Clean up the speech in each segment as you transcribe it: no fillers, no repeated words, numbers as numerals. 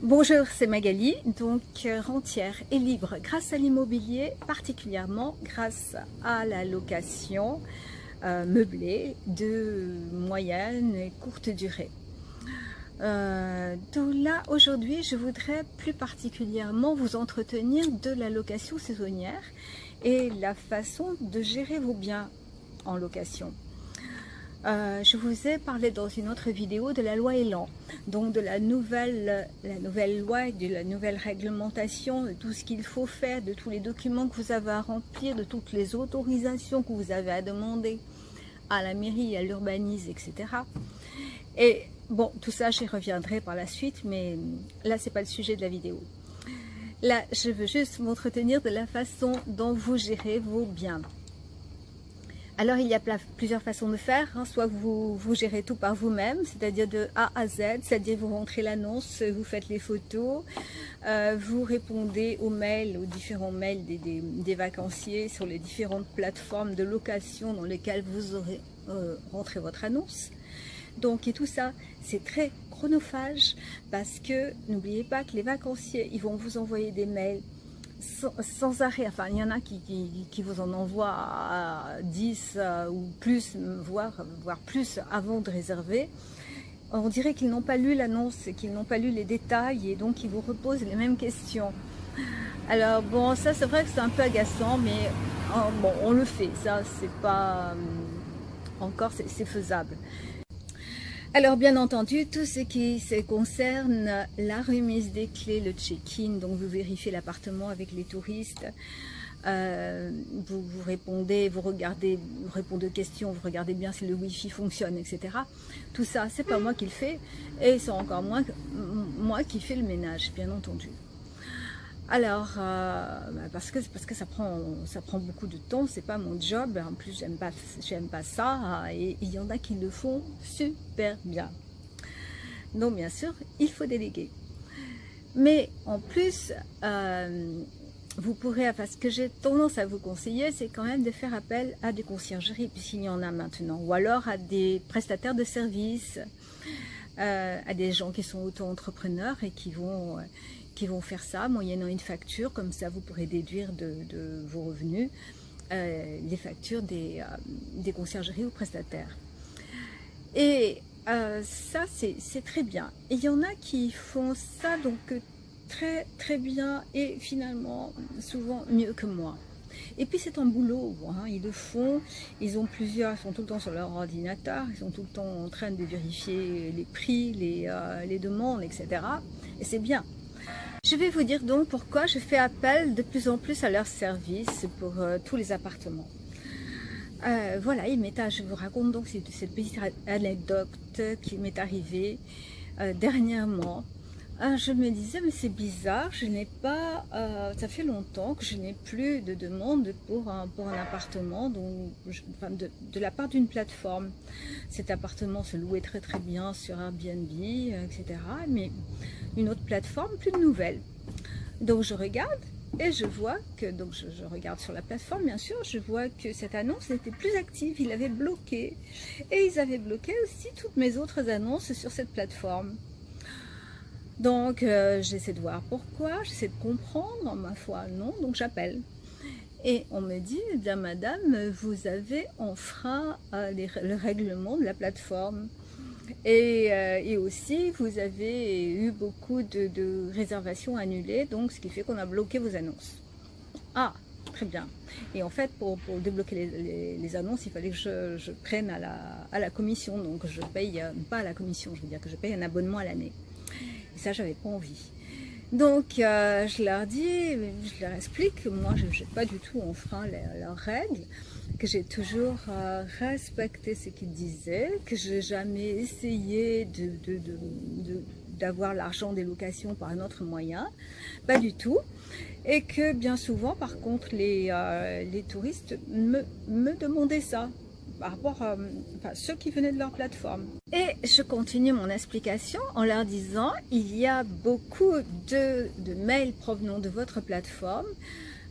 Bonjour, c'est Magali, donc rentière et libre grâce à l'immobilier, particulièrement grâce à la location meublée de moyenne et courte durée. Donc là, aujourd'hui, je voudrais plus particulièrement vous entretenir de la location saisonnière et la façon de gérer vos biens en location. Je vous ai parlé dans une autre vidéo de la loi Elan, donc de la nouvelle loi, de la nouvelle réglementation, de tout ce qu'il faut faire, de tous les documents que vous avez à remplir, de toutes les autorisations que vous avez à demander à la mairie, à l'urbanisme, etc. Et bon, tout ça, j'y reviendrai par la suite, mais là, c'est pas le sujet de la vidéo. Là, je veux juste m'entretenir de la façon dont vous gérez vos biens. Alors, il y a plusieurs façons de faire, hein. Soit vous gérez tout par vous-même, c'est-à-dire de A à Z, c'est-à-dire vous rentrez l'annonce, vous faites les photos, vous répondez aux mails, aux différents mails des vacanciers sur les différentes plateformes de location dans lesquelles vous aurez rentré votre annonce. Donc, et tout ça, c'est très chronophage parce que n'oubliez pas que les vacanciers, ils vont vous envoyer des mails sans arrêt. Enfin, il y en a qui vous en envoient 10 ou plus, voire plus avant de réserver. On dirait qu'ils n'ont pas lu l'annonce, qu'ils n'ont pas lu les détails et donc ils vous reposent les mêmes questions. Alors bon, ça c'est vrai que c'est un peu agaçant, mais bon, on le fait. Ça, c'est pas encore, c'est faisable. Alors bien entendu, tout ce qui concerne la remise des clés, le check-in, donc vous vérifiez l'appartement avec les touristes, vous répondez, vous répondez aux questions, vous regardez bien si le wifi fonctionne, etc. Tout ça, c'est pas moi qui le fais, et c'est encore moins moi qui fais le ménage, bien entendu. Alors, parce que ça prend beaucoup de temps, c'est pas mon job, en plus j'aime pas ça, et il y en a qui le font super bien. Donc bien sûr, il faut déléguer. Mais en plus, vous pourrez, enfin ce que j'ai tendance à vous conseiller, c'est quand même de faire appel à des conciergeries, puisqu'il y en a maintenant, ou alors à des prestataires de services, à des gens qui sont auto-entrepreneurs et qui vont faire ça moyennant une facture, comme ça vous pourrez déduire de vos revenus les factures des conciergeries ou prestataires. Et ça c'est très bien. Et il y en a qui font ça donc très bien et finalement souvent mieux que moi. Et puis c'est un boulot, hein, ils le font, ils sont tout le temps sur leur ordinateur, ils sont tout le temps en train de vérifier les prix, les demandes, etc. Et c'est bien. Je vais vous dire donc pourquoi je fais appel de plus en plus à leur service pour tous les appartements. Voilà, je vous raconte donc cette petite anecdote qui m'est arrivée dernièrement. Je me disais, mais c'est bizarre, je n'ai pas, ça fait longtemps que je n'ai plus de demande pour un appartement de la part d'une plateforme. Cet appartement se louait très bien sur Airbnb, etc. Mais une autre plateforme, plus de nouvelles. Donc je regarde et je vois que, donc je regarde sur la plateforme bien sûr, je vois que cette annonce n'était plus active, ils l'avaient bloquée. Et ils avaient bloqué aussi toutes mes autres annonces sur cette plateforme. Donc j'essaie de voir pourquoi, j'essaie de comprendre, ma foi non, donc j'appelle. Et on me dit, eh bien madame, vous avez enfreint le règlement de la plateforme. Et aussi, vous avez eu beaucoup de réservations annulées, donc ce qui fait qu'on a bloqué vos annonces. Ah, très bien. Et en fait, pour débloquer les annonces, il fallait que je prenne à la commission, donc je paye, pas à la commission, je veux dire que je paye un abonnement à l'année. Et ça, j'avais pas envie. Donc, je leur dis, je leur explique que moi, je n'ai pas du tout enfreint leurs règles, que j'ai toujours respecté ce qu'ils disaient, que je n'ai jamais essayé d'avoir l'argent des locations par un autre moyen, pas du tout. Et que bien souvent, par contre, les touristes me demandaient ça, par rapport à ceux qui venaient de leur plateforme. Et je continue mon explication en leur disant, il y a beaucoup de mails provenant de votre plateforme,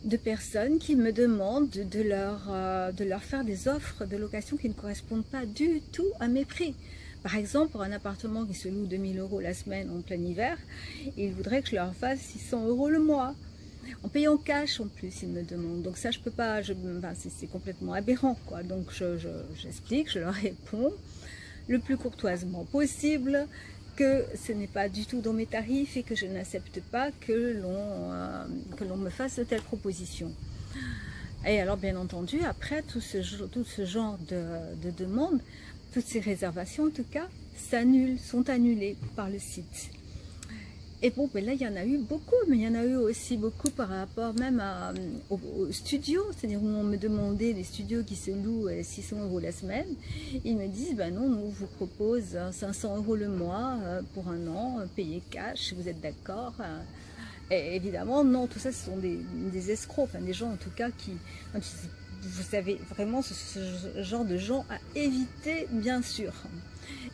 de personnes qui me demandent de leur faire des offres de location qui ne correspondent pas du tout à mes prix. Par exemple, pour un appartement qui se loue 2000 € la semaine en plein hiver, ils voudraient que je leur fasse 600 € le mois. En payant cash en plus, ils me demandent. Donc ça, je peux pas, enfin, c'est complètement aberrant, quoi. Donc j'explique, je leur réponds le plus courtoisement possible que ce n'est pas du tout dans mes tarifs et que je n'accepte pas que l'on me fasse de telles propositions. Et alors, bien entendu, après, tout ce genre de demandes, toutes ces réservations, en tout cas, sont annulées par le site. Et bon, ben là, il y en a eu beaucoup, mais il y en a eu aussi beaucoup par rapport même aux studios. C'est-à-dire où on me demandait des studios qui se louent 600 € la semaine. Ils me disent, ben non, nous, on vous propose 500 € le mois pour un an, payé cash, si vous êtes d'accord. Et évidemment, non, tout ça, ce sont des escrocs, enfin des gens en tout cas qui... Vous savez, vraiment, ce genre de gens à éviter, bien sûr.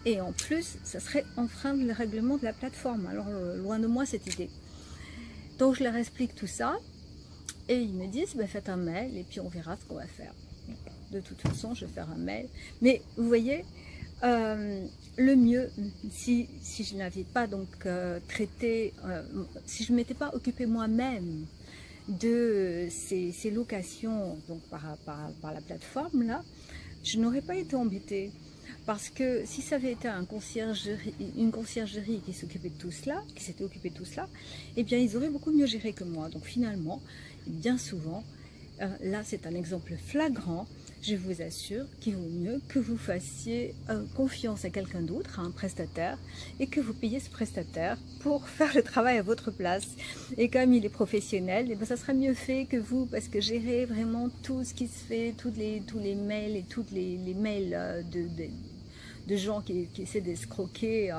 Et en plus, ça serait enfreindre le règlement de la plateforme. Alors, loin de moi cette idée. Donc, je leur explique tout ça. Et ils me disent, bah, faites un mail et puis on verra ce qu'on va faire. De toute façon, je vais faire un mail. Mais vous voyez, le mieux, si je n'avais pas donc traité, si je ne m'étais pas occupée moi-même de ces locations donc par la plateforme là, je n'aurais pas été embêtée. Parce que si ça avait été une conciergerie qui s'occupait de tout cela, qui s'était occupée de tout cela, eh bien ils auraient beaucoup mieux géré que moi. Donc finalement, bien souvent, là c'est un exemple flagrant, je vous assure qu'il vaut mieux que vous fassiez confiance à quelqu'un d'autre, à un prestataire, et que vous payez ce prestataire pour faire le travail à votre place. Et comme il est professionnel, eh bien, ça sera mieux fait que vous, parce que gérer vraiment tout ce qui se fait, tous les mails et tous les mails de gens qui essaient d'escroquer,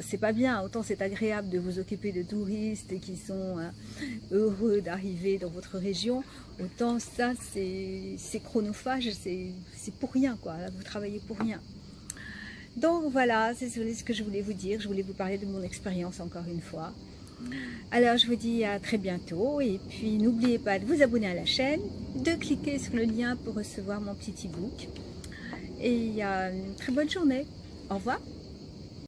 c'est pas bien. Autant c'est agréable de vous occuper de touristes qui sont heureux d'arriver dans votre région, autant ça c'est chronophage, c'est pour rien, quoi. Vous travaillez pour rien. Donc voilà, c'est ce que je voulais vous dire. Je voulais vous parler de mon expérience encore une fois. Alors je vous dis à très bientôt, et puis n'oubliez pas de vous abonner à la chaîne, de cliquer sur le lien pour recevoir mon petit e-book, et une très bonne journée. Au revoir.